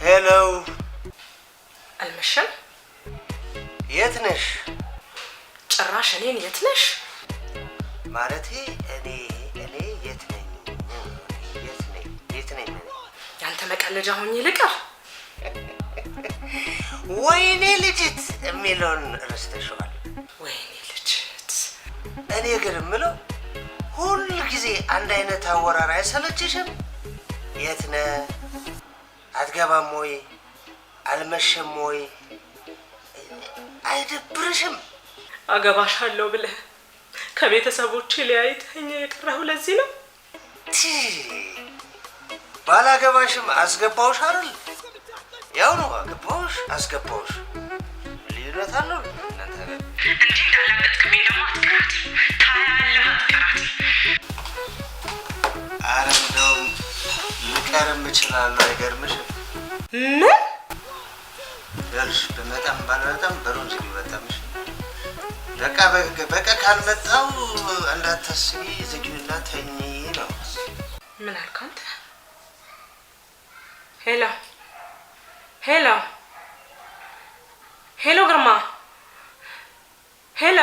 ሄሎ አልመሸም? የት ነሽ? ጭራሽ እኔን የት ነሽ? ማለቴ እኔ የት ነኝ? የት ነኝ? ያንተ መቀለጃ ሆኜ ልቀር? ወይኔ ልጅት የሚለውን ረስተሽዋል። ወይኔ ልጅት። እኔ ግን የምለው ሁል ጊዜ አንድ አይነት አወራር አይሰለችሽም? የት ነህ? አትገባም ወይ? አልመሸም ወይ? አይደብርሽም? አገባሻለሁ ብለህ ከቤተሰቦቼ ሊያይተኝ የቀረው ለዚህ ነው? ባላገባሽም አስገባውሽ አይደል? ያው ነው አገባውሽ አስገባውሽ። ልዩነት አለው እናንተ ጋር። እንዲህ እንዳላበጥክብኝ ደግሞ አትቀራት። ታያለህ አትቀራት። ኧረ እንደውም ልቀርም እችላለሁ። አይገርምሽም? ምን? ያልሽ በመጣም ባልመጣም በሩን ዝጊ። በጣምሽ በቃ ካልመጣው እንዳታስቢ ዝጊውና ተኚ ነው። ምን አልክ አንተ? ሄሎ ሄሎ ሄሎ፣ ግርማ ሄሎ።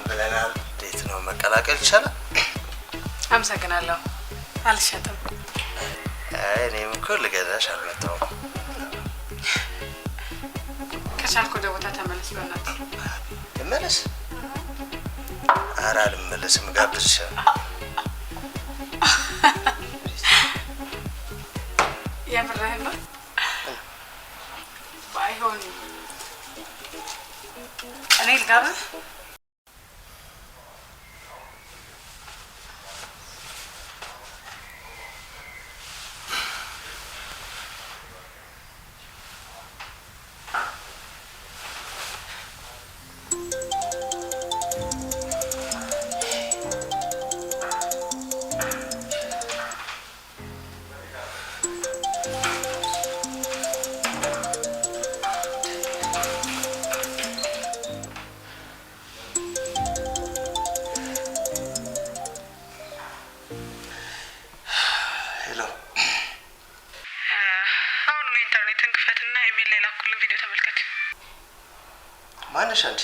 ብለናል። እንዴት ነው መቀላቀል ይቻላል? አመሰግናለሁ። አልሸጥም። እኔም እኮ ልገዛሽ አልመጣሁም። ከቻልክ ወደ ቦታ ተመለስ። በእናትህ ልመለስ? ኧረ አልመለስም። ጋብዝሻለሁ። የምርህን ነው? ባይሆን እኔ ልጋብዝ? ማነሽ አንቺ?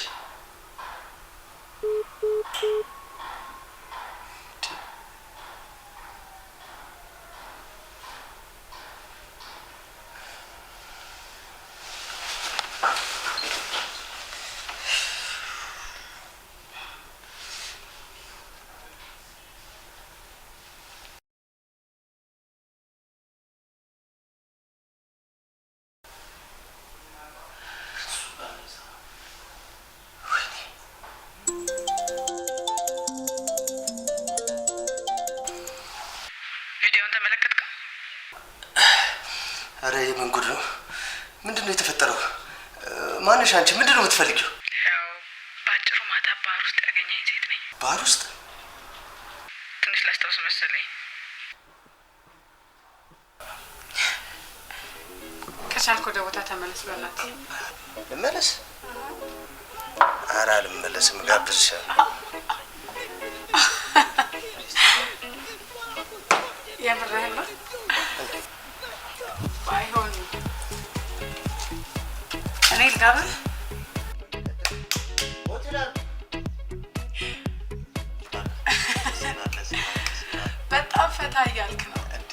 አረ የምን ጉድ ነው? ምንድነው የተፈጠረው? ማነሽ አንቺ? ምንድነው የምትፈልጊው? ያው ባጭሩ ማታ ባህር ውስጥ ያገኘኝ ሴት ነኝ። ባህር ውስጥ? ትንሽ ላስታውስ መሰለኝ። ከቻልክ ወደ ቦታ ተመለስ። በእናትህ ልመለስ? ኧረ አልመለስም። ጋብዝሻለሁ። የምርህን ነው? ባይሆን እኔ ልጋብዝ? በጣም ፈታ እያልክ ነው እንዴ?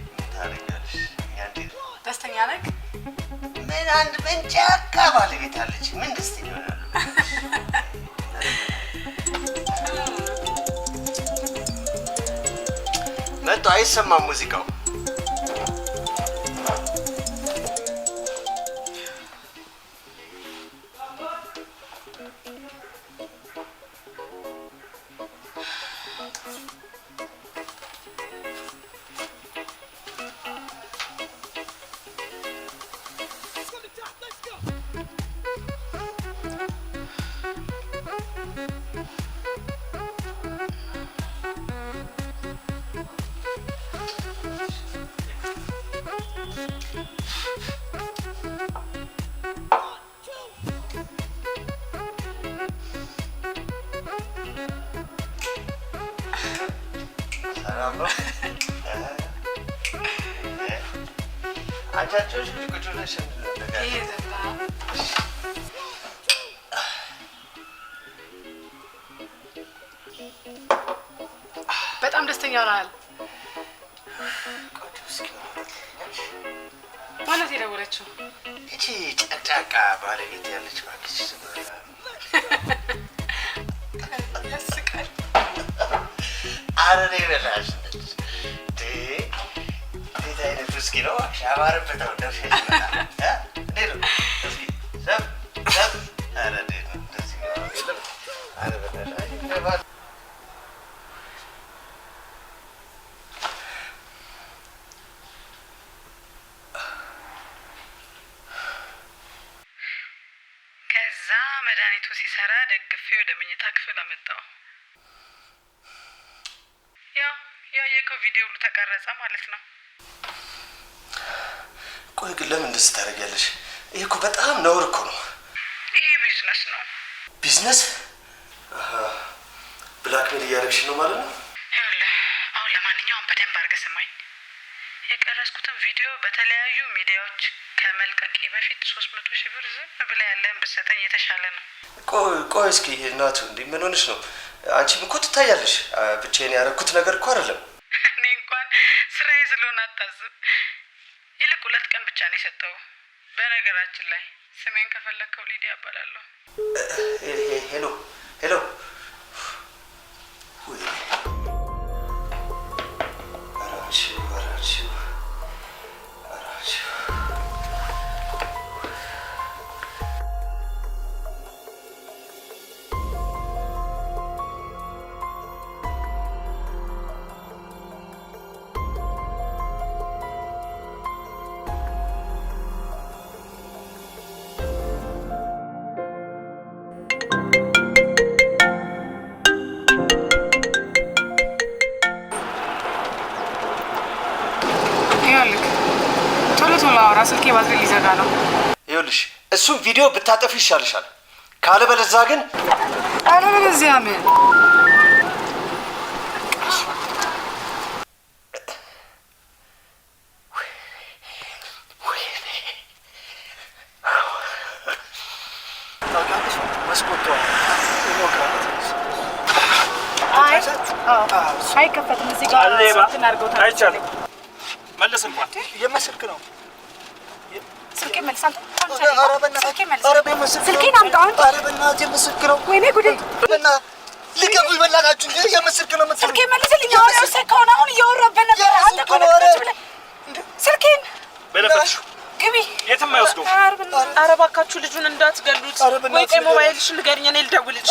ምን ታደርጊያለሽ? ደስተኛ ነህ? ምን አንድ መንጫካ ባለቤት አለች። ምን ደስተኛ ይሆናል? መጥቶ አይሰማም ሙዚቃው። አንቻቸው ቁጭ ብለሽ በጣም ደስተኛ ሆነሃል። ማለት የደወለችው እቺ ጨቅጫቃ ባለቤት ያለች ባክሽ ያስቃል። አረኔ በላሽ እንዴት አይነት ውስኪ ነው አማረበት ነው ደርሼ ይችላል እንዴት ነው እስኪ ሰብ አረ እንዴት ነው እንደዚህ ነው አረ በላሽ መድኃኒቱ ሲሰራ ደግፌ ወደ መኝታ ክፍል አመጣው። ያው ያየከው ቪዲዮ ሁሉ ተቀረጸ ማለት ነው። ቆይ ግን ለምን እንደዚህ ታደርጊያለሽ? ይሄ እኮ በጣም ነውር እኮ ነው። ይሄ ቢዝነስ ነው። ቢዝነስ? ብላክሜል እያደረግሽ ነው ማለት ነው? አሁን ለማንኛውም በደንብ አድርገህ ስማኝ። የቀረጽኩትን ቪዲዮ በተለያዩ ሚዲያዎች ከመልቀቄ በፊት 300,000 ብር ዝም ብለህ ያለህን ብትሰጠኝ የተሻለ ነው። ቆይ እስኪ እናቱ እንዴ ምን ሆነሽ ነው? አንቺም እኮ ትታያለሽ። ብቻዬን ያደረኩት ነገር እኮ አይደለም። እኔ እንኳን ስራዬ ስለሆነ አታዝብ። ይልቅ 2 ቀን ብቻ ነው የሰጠው። በነገራችን ላይ ስሜን ከፈለከው ሊዲያ እባላለሁ። ሄሎ ስልኬ ባትሪ ሊዘጋ ነው። ይኸውልሽ እሱን ቪዲዮ ብታጠፊ ይሻልሻል። ካለበለዚያ ግን አለበለዚያ ምን? አይከፈትም። እዚህ ጋር እናድርገው። አይቻልም። መለስ እንኳን የመስልክ ነው። ስልኬ መልሳል። ስልኬን አምጣው። ኧረ በእናትህ የምስልክ ነው። ወይኔ ጉዴ! ልቀቁኝ በእናታችሁ እንጂ የምስልክ ነው። ስልኬ መልስልኝ። አሁን የወሰድከውን አሁን እያወራብህ ነበር። አንተ እኮ ስልኬን በለፈትሽ ግቢ። የትም አይወስደው። ኧረ እባካችሁ ልጁን እንዳትገሉት። ወይ ቆይ ሞባይልሽን ንገሪኝ፣ እኔ ልደውልልሽ።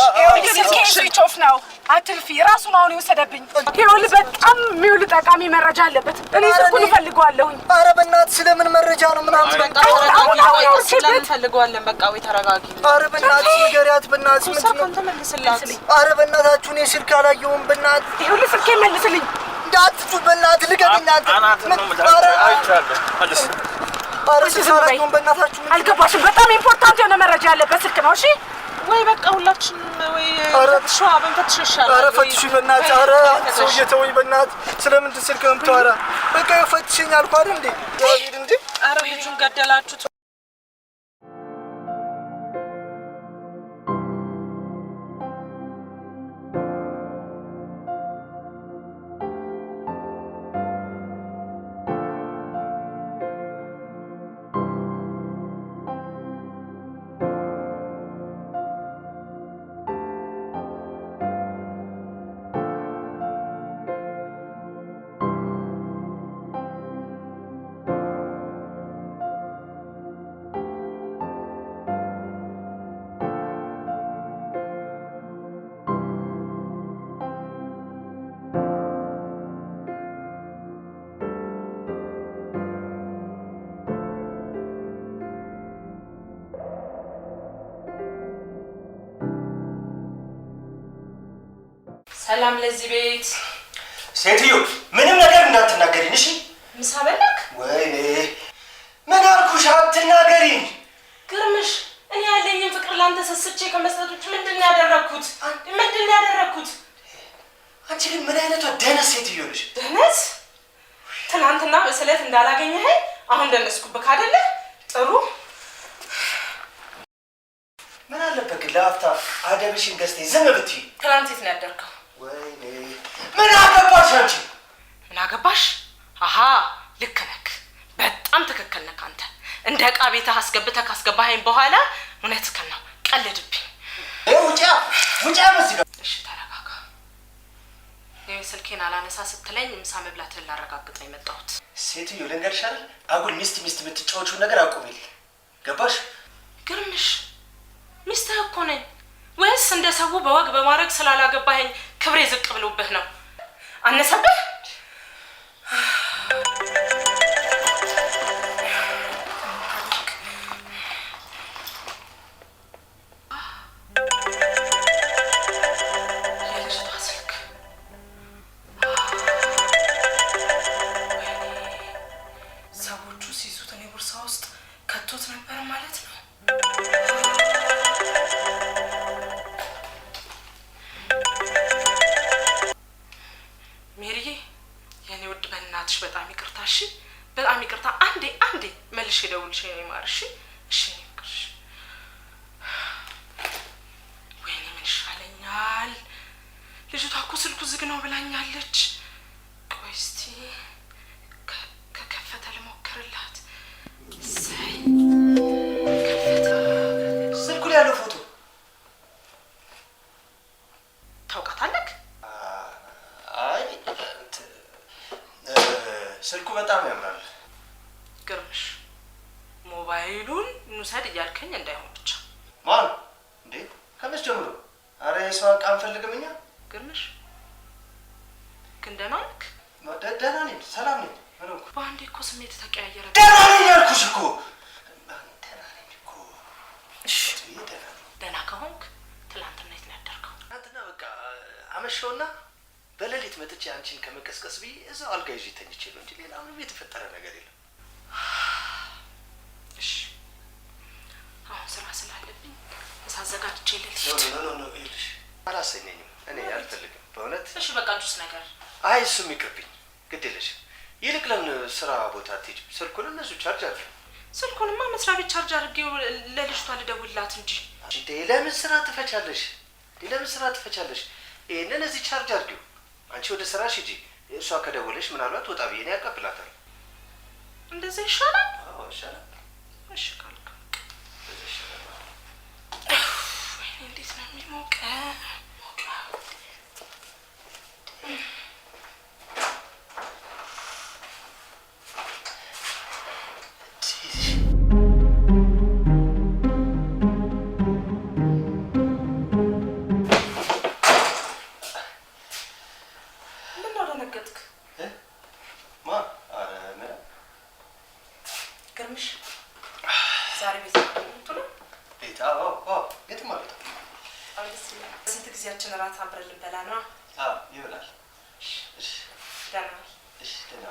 ስልኬ ስዊች ኦፍ ነው። አትልፊ። ራሱን አሁን የወሰደብኝ። ይኸውልህ በጣም የሚውል ጠቃሚ መረጃ አለበት። እኔ ስልኩን እፈልገዋለሁኝ። ኧረ በእናትህ ስለምን መረጃ ነው ምናምን? ስለምን ፈልገዋለን? በቃ ወይ ተረጋጊ። ኧረ በእናትህ ንገሪያት። በእናትህ ስልኩን ተመልስላት። ኧረ በእናታችሁ እኔ ስልክ አላየሁም። በእናትህ ይኸውልህ ስልኬ መልስልኝ። እንዳትጩ በእናትህ ልቀቅኝ። አልገባሽም? በጣም ኢምፖርታንት የሆነ መረጃ ያለበት ስልክ ነው። እሺ ወይ በቃ ሁላችንም ወይ ፈትሿ በንፈትሽ ይሻላል። ኧረ ፈትሹ በእናትህ። ኧረ ሰውዬ ተወኝ በእናትህ። ስለምንድን ስልክ ነው የምታወራ? በቃ ፈትሽኝ አልኩህ አይደል እንዴ? ኧረ ልጁን ገደላችሁት። ሰላም ለዚህ ቤት። ሴትዮ ምንም ነገር እንዳትናገሪኝ እሺ? ምሳ በላክ? ወይኔ ምን አልኩሽ? አትናገሪኝ። ግርምሽ እኔ ያለኝን ፍቅር ላንተ ሰስቼ ከመስጠት ውጭ ምንድን ያደረኩት? አንቺ ግን ምን አይነቷ ደነስ ሴትዮ ነሽ? በእሳትና በስለት እንዳላገኘህ አሁን ደነስኩብህ አይደለ? ጥሩ ምን አለበት ግን ለአፍታ አደብሽን ገዝተሽ ዝም ብትይ። ትናንት የት ነው ያደርከው? ወይኔ ምን አገባሽ አንቺ? ምን አገባሽ? አሃ ልክ ነህ፣ በጣም ትክክል ነህ አንተ። እንደ ዕቃ ቤትህ አስገብተህ ካስገባኸኝ በኋላ እውነትህን ነው ቀልድብኝ። ውጪ በዚህ ጋር። እሺ ተረጋጋ። ይሄ ስልኬን አላነሳ ስትለኝ ምሳ መብላትህን ላረጋግጥ ነው የመጣሁት። ሴትዮ ልንገርሽ አይደል አጉል ሚስት የምትጫወቺውን ነገር አቁሚልኝ። ገባሽ? ግርምሽ ሚስትህ እኮ ነኝ። ወይስ እንደ ሰው በወግ በማድረግ ስላላገባኸኝ ክብሬ ዝቅ ብሎብህ ነው? አነሰብህ? የልጅቷ ስልክ ሰዎቹ ሲይዙት እኔ ቦርሳ ውስጥ ከቶት ነበር ማለት ነው። ሜሪዬ የኔ ውድ በእናትሽ በጣም ይቅርታ። እሺ በጣም ይቅርታ። አንዴ መልሼ እደውልልሽ የኔ ማር። እሺ እሺ ይቅርሽ። ወይኔ ምን ይሻለኛል? ልጅቷ እኮ ስልኩ ዝግ ነው ብላኛለች። ቆይ እስቲ ከከፈተ ልሞክርላት። እሰይ ከፈተ። ስልኩ ላይ ያለው ፎቶ ታውቃታለህ? አይ ስልኩ በጣም ያምራል። ግርምሽ ሞባይሉን እንውሰድ እያልከኝ እንዳይሆን ብቻ። ማን እንዴ? ከመቼ ጀምሮ? አረ የሰው ዕቃ አንፈልግም እኛ። ግርምሽ ግን ደህና ነህ? ደህና ነኝ፣ ሰላም ነኝ። ምን ሆንኩ? በአንዴ እኮ ስሜት ተቀያየረ። ደህና ነኝ ያልኩሽ እኮ። ደህና ነኝ እኮ። እሺ ደህና ነኝ። ደህና ከሆንክ ትላንትና የት ነው ያደርከው? ትናንትና በቃ አመሸውና በሌሊት መጥቼ አንቺን ከመቀስቀስ ብዬ እዛው አልጋ ይዤ ተኝቼ ነው እንጂ ሌላ ምንም የተፈጠረ ነገር የለም። እሺ አሁን ስራ ስላለብኝ ሳዘጋጅቼ ልልሽ። ኖ ይልሽ አላሰኘኝም። እኔ አልፈልግም በእውነት። እሺ በቃ ጁስ ነገር። አይ እሱም ይቅርብኝ፣ ግድ የለሽ። ይልቅ ለምን ስራ ቦታ አትሄጂም? ስልኩን እነሱ ቻርጅ አድርጊ። ስልኩንማ መስሪያ ቤት ቻርጅ አድርጌው ለልጅቷ ልደውልላት እንጂ። እንዴ ለምን ስራ ትፈቻለሽ? ይሄንን እዚህ ቻርጅ አድርጊው። አንቺ ወደ ስራሽ ሂጂ። እሷ ከደወለሽ ምናልባት ወጣ ብዬ እኔ ያቀብላታል። እንደዚህ ይሻላል? አዎ ይሻላል። እሺ ካልክ ወይኔ እንዴት ነው የሚሞቀው? ግርምሽ ዛሬ ቤት ነው ቤት? የት ማለት ነው? ስንት ጊዜያችን እራት አብረን ልንበላ ነው? ይብላል። ደህና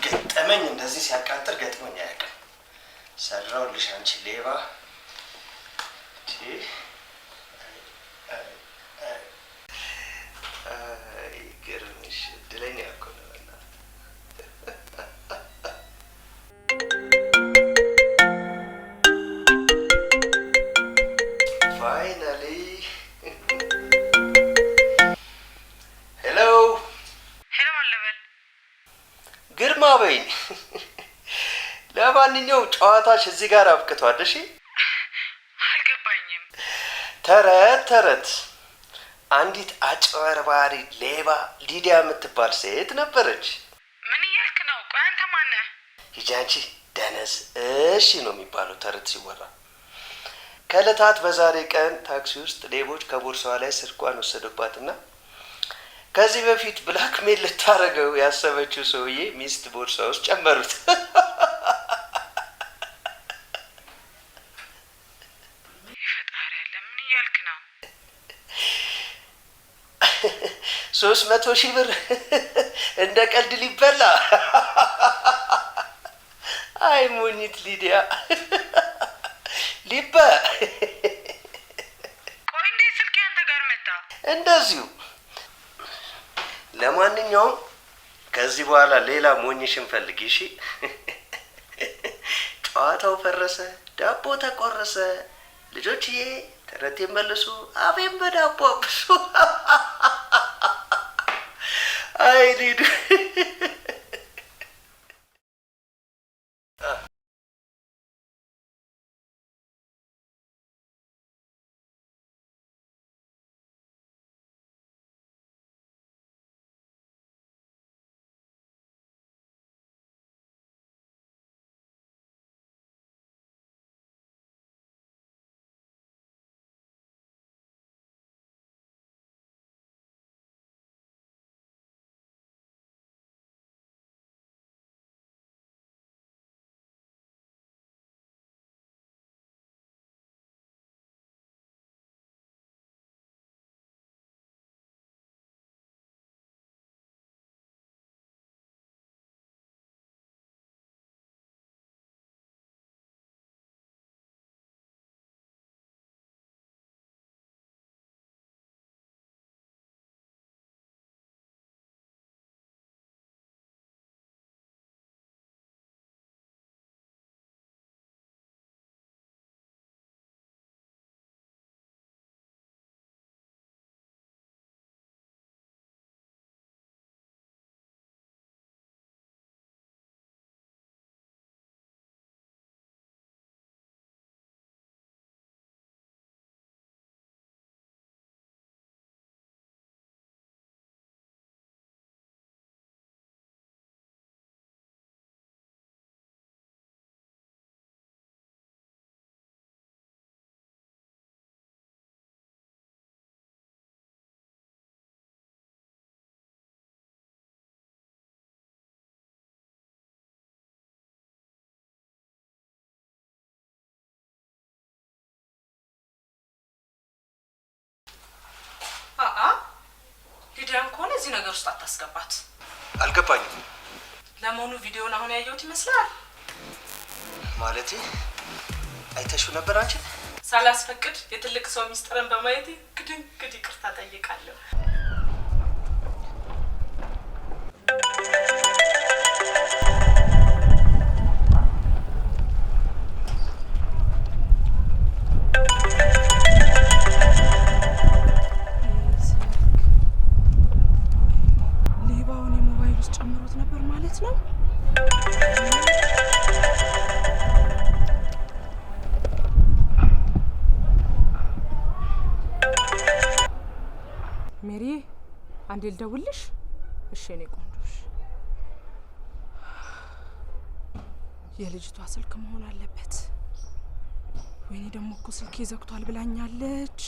ገጠመኝ እንደዚህ ሲያቃጥር ገጥሞኝ አያውቅም። ሰራሁልሽ አንቺ ሌባ። ግርምሽ እድለኛ እኮ ነው። ፋይናሊ ሄሎ አለበል ግርማ በይኝ። ለማንኛውም ጨዋታሽ እዚህ ጋር አብቅቷል። እሺ አልገባኝም። ተረት አንዲት አጭበርባሪ ሌባ ሊዲያ የምትባል ሴት ነበረች። ምን እያልክ ነው? ቆይ አንተ ማነህ? ሂጂ አንቺ ደነዝ። እሺ ነው የሚባለው ተረት ሲወራ። ከዕለታት በዛሬ ቀን ታክሲ ውስጥ ሌቦች ከቦርሳዋ ላይ ስልኳን ወሰዱባትና ከዚህ በፊት ብላክሜል ልታረገው ያሰበችው ሰውዬ ሚስት ቦርሳ ውስጥ ጨመሩት። ፈጣሪ ያለ ምን እያልክ ነው? 300,000 ብር እንደ ቀልድ ሊበላ። አይ ሞኝት ሊዲያ ሊበ ቆይ እንዴት ስልክ አንተ ጋር መጣ? እንደዚሁ። ለማንኛውም ከዚህ በኋላ ሌላ ሞኝሽን ፈልጊ እሺ። ጨዋታው ፈረሰ፣ ዳቦ ተቆረሰ። ልጆችዬ ተረቴን መልሱ፣ አፌን በዳቦ አብሱ። አይ ሊዱ ሊዲያን ከሆነ እዚህ ነገር ውስጥ አታስገባት። አልገባኝም። ለመሆኑ ቪዲዮውን አሁን ያየሁት ይመስላል? ማለቴ አይተሽው ነበር አንቺ? ሳላስፈቅድ የትልቅ ሰው ሚስጥርን በማየት ግድ ይቅርታ ጠይቃለሁ። ሜሪ አንዴ ልደውልሽ? እሺ እኔ ቆንጆሽ። የልጅቷ ስልክ መሆን አለበት። ወይኔ ደግሞ እኮ ስልኬ ዘግቷል ብላኛለች።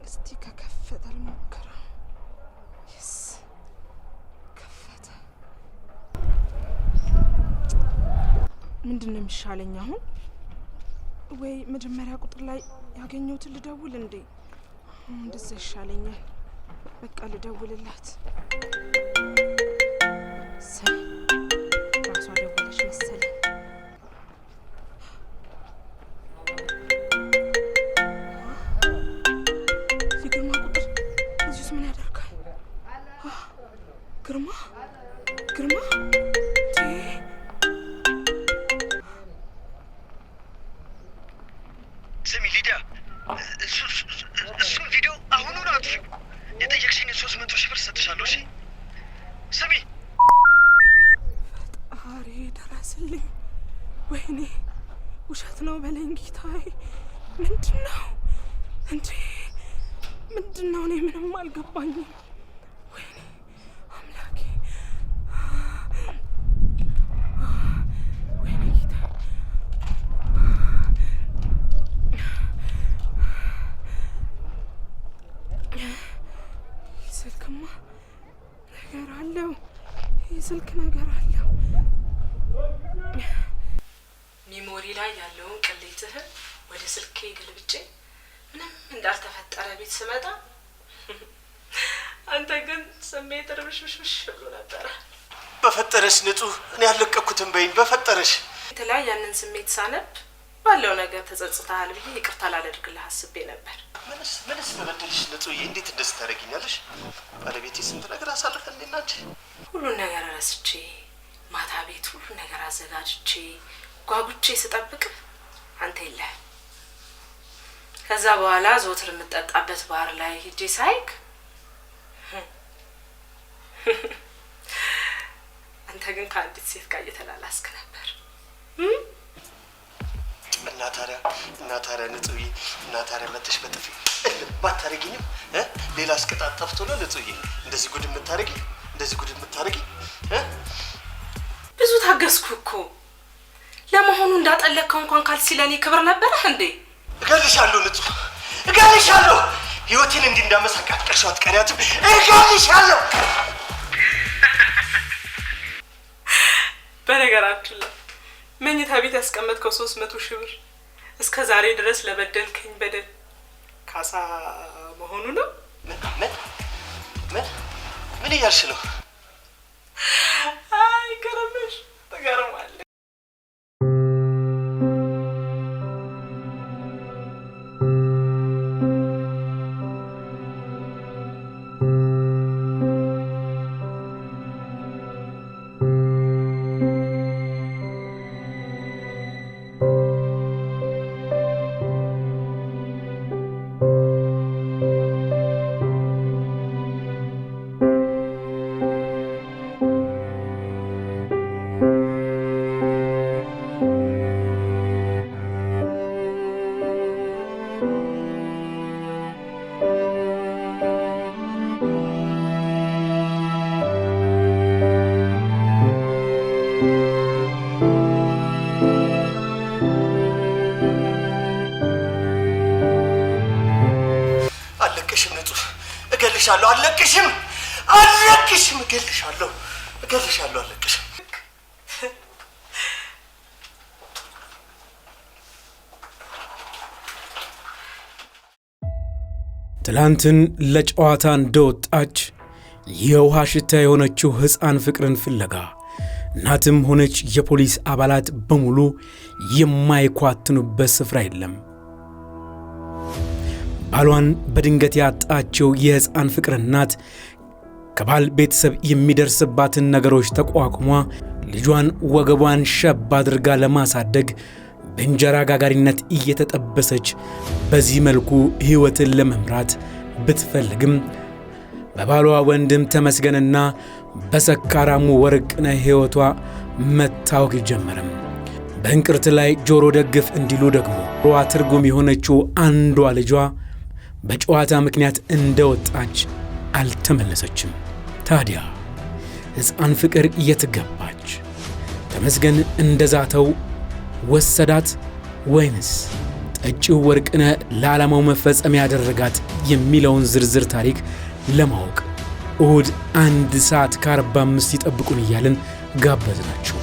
እስቲ ከከፈተ ልሞክረው። የስ ከፈተ። ምንድነው የሚሻለኝ አሁን? ወይ መጀመሪያ ቁጥር ላይ ያገኘሁትን ልደውል እንዴ? እንደዛ ይሻለኛል። በቃ ልደውልላት። ሰይ ራሷ ደወለች መሰለኝ። የግርማ ቁጥር እዚሁስ ምን ያደርጋል? ግርማ ስሚ ሊዲያ፣ እሱን ቪዲዮ አሁኑን አጥፊው። የጠየቅሽኝ 300 ሺህ ብር ሰጥሻለሁ። እሺ ስሚ። ፈጣሪ ደረስልኝ። ወይኔ ውሸት ነው በለኝ ጌታዬ። ምንድነው እንዴ? ምንድነው? እኔ ምንም አልገባኝም። ወይኔ አምላኬ፣ ወይኔ ጌታዬ። ስልክማ ነገር አለው። ስልክ ነገር አለው። ሜሞሪ ላይ ያለውን ቅሌትህን ወደ ስልኬ ገልብጬ ምንም እንዳልተፈጠረ ቤት ስመጣ አንተ ግን ስሜት ርብሽብሽ ብሎ ነበረ። በፈጠረሽ ንጹህ እኔ ያለቀኩትን በይኝ። በፈጠረሽ የተለያየ ያንን ስሜት ሳነብ ባለው ነገር ተጸጽተሃል ብዬ ይቅርታ ላደርግልህ አስቤ ነበር። ምንስ በበደልሽ ንጹዬ እንዴት እንደዚህ ታደርጊኛለሽ? ባለቤቴ ስንት ነገር አሳልፈን እንዴናች ሁሉን ነገር ረስቼ ማታ ቤት ሁሉን ነገር አዘጋጅቼ ጓጉቼ ስጠብቅ አንተ የለህ። ከዛ በኋላ ዞትር የምጠጣበት ባር ላይ ሂጄ ሳይክ አንተ ግን ከአዲስ ሴት ጋር እየተላላስክ ነበር። እና ታዲያ ንጹዬ እና ታዲያ መተሽ በጥፊ ባታረጊኝም ሌላ አስቀጣጥ ጠፍቶ ነው ንጹዬ እንደዚህ ጉድ የምታረጊ ብዙ ታገስኩ እኮ። ለመሆኑ እንዳጠለከው እንኳን ካልሲ ለኔ ክብር ነበርህ እንዴ? እገልሻለሁ ንጹህ እገልሻለሁ። ህይወቴን እንዲህ እንዳመሳቃት ቀርሻው አትቀሪያትም። እገልሻለሁ። በነገራችን ላይ መኝታ ቤት ያስቀመጥከው 300 ሺህ ብር እስከ ዛሬ ድረስ ለበደልከኝ በደል ካሳ መሆኑ ነው። ምን እያልሽ ነው? አይ ገረመሽ ተገረማለህ። አለቅሽም እገልሻለሁ አለቅሽም። ትላንትን ለጨዋታ እንደወጣች የውሃ ሽታ የሆነችው ሕፃን ፍቅርን ፍለጋ እናትም ሆነች የፖሊስ አባላት በሙሉ የማይኳትኑበት ስፍራ የለም። ባሏን በድንገት ያጣችው የሕፃን ፍቅር እናት ከባል ቤተሰብ የሚደርስባትን ነገሮች ተቋቁሟ ልጇን ወገቧን ሸብ አድርጋ ለማሳደግ በእንጀራ ጋጋሪነት እየተጠበሰች በዚህ መልኩ ሕይወትን ለመምራት ብትፈልግም በባሏ ወንድም ተመስገንና በሰካራሙ ወርቅነህ ሕይወቷ መታወክ ጀመረም። በእንቅርት ላይ ጆሮ ደግፍ እንዲሉ ደግሞ ሯ ትርጉም የሆነችው አንዷ ልጇ በጨዋታ ምክንያት እንደወጣች አልተመለሰችም። ታዲያ ሕፃን ፍቅር የትገባች? ተመስገን እንደዛተው ወሰዳት ወይንስ ጠጪው ወርቅነህ ለዓላማው መፈጸም ያደረጋት የሚለውን ዝርዝር ታሪክ ለማወቅ እሁድ 1 ሰዓት ከ45 ይጠብቁን እያልን ጋበዝናችሁ።